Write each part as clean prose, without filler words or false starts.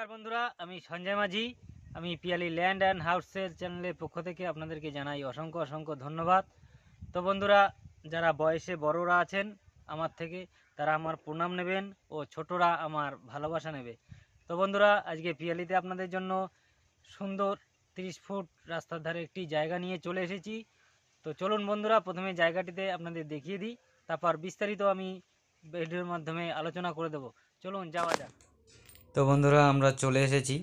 নমস্কার বন্ধুরা, আমি সঞ্জয় মাঝি। আমি পিয়ালি ল্যান্ড অ্যান্ড হাউসের চ্যানেলের পক্ষ থেকে আপনাদেরকে জানাই অসংখ্য অসংখ্য ধন্যবাদ। তো বন্ধুরা, যারা বয়সে বড়রা আছেন আমার থেকে, তারা আমার প্রণাম নেবেন ও ছোটরা আমার ভালোবাসা নেবে। তো বন্ধুরা, আজকে পিয়ালিতে আপনাদের জন্য সুন্দর 30 ফুট রাস্তার ধারে একটি জায়গা নিয়ে চলে এসেছি। তো চলুন বন্ধুরা, প্রথমে জায়গাটিতে আপনাদের দেখিয়ে দিই, তারপর বিস্তারিত আমি ভিডিওর মাধ্যমে আলোচনা করে দেব। চলুন যাওয়া যাক। তো বন্ধুরা, আমরা চলে এসেছি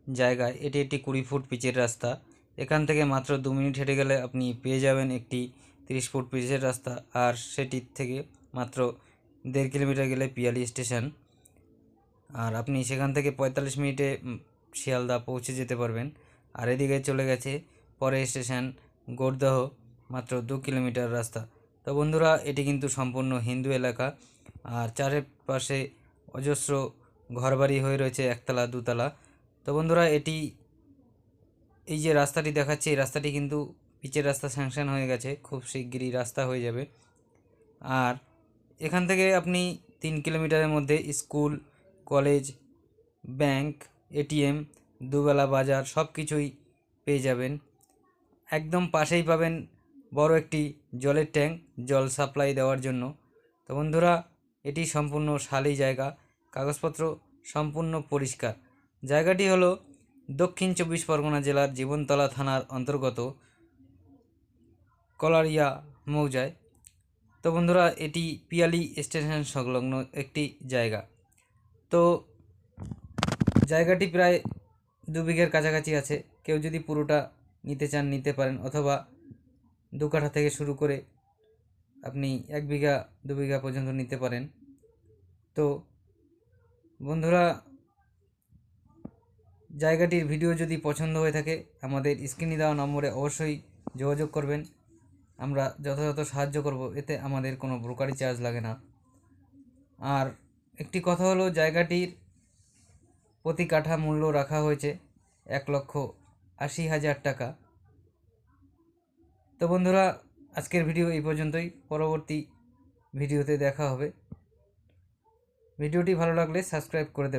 জায়গায়। এটি একটি 20 ফুট পিচের রাস্তা। এখান থেকে মাত্র 2 মিনিট হেঁটে গেলে আপনি পেয়ে যাবেন একটি 30 ফুট পিচের রাস্তা। আর সেটির থেকে মাত্র 1.5 কিলোমিটার গেলে পিয়ালি স্টেশন। আর আপনি সেখান থেকে 45 মিনিটে শিয়ালদা পৌঁছে যেতে পারবেন। আর এদিকে চলে গেছে পরের স্টেশন গোরদহ, মাত্র 2 কিলোমিটার রাস্তা। তো বন্ধুরা, এটি কিন্তু সম্পূর্ণ হিন্দু এলাকা। আর চারপাশে অজস্র ঘরবাড়ি হয়ে রয়েছে, একতলা দুতলা। তো বন্ধুরা, এই যে রাস্তাটি দেখাচ্ছে, এই রাস্তাটি কিন্তু পিচের রাস্তা স্যাংশন হয়ে গেছে, খুব শিগগিরই রাস্তা হয়ে যাবে। আর এখান থেকে আপনি 3 কিলোমিটারের মধ্যে স্কুল, কলেজ, ব্যাংক, এটিএম, দুবেলা বাজার সব কিছুই পেয়ে যাবেন। একদম পাশেই পাবেন বড় একটি জলের ট্যাঙ্ক, জল সাপ্লাই দেওয়ার জন্য। তো বন্ধুরা, এটি সম্পূর্ণ শালি জায়গা, কাগজপত্র সম্পূর্ণ পরিষ্কার। জায়গাটি হলো দক্ষিণ 24 পরগনা জেলার জীবনতলা থানার অন্তর্গত কলারিয়া মৌজায়। তো বন্ধুরা, এটি পিয়ালি স্টেশন সংলগ্ন একটি জায়গা। তো জায়গাটি প্রায় 2 বিঘের কাছাকাছি আছে। কেউ যদি পুরোটা নিতে চান নিতে পারেন, অথবা 2 কাঠা থেকে শুরু করে আপনি 1 বিঘা 2 বিঘা পর্যন্ত নিতে পারেন। তো বন্ধুরা, জায়গাটির ভিডিও যদি পছন্দ হয়ে থাকে, আমাদের স্ক্রিনে দেওয়া নম্বরে অবশ্যই যোগাযোগ করবেন। আমরা যথাযথ সাহায্য করব, এতে আমাদের কোনো ব্রোকারি চার্জ লাগে না। আর একটি কথা হলো, জায়গাটির প্রতি কাঠা মূল্য রাখা হয়েছে 1,80,000 টাকা। তো বন্ধুরা, আজকের ভিডিও এই পর্যন্তই। পরবর্তী ভিডিওতে দেখা হবে। ভিডিওটি ভালো লাগলে সাবস্ক্রাইব করে দেবেন।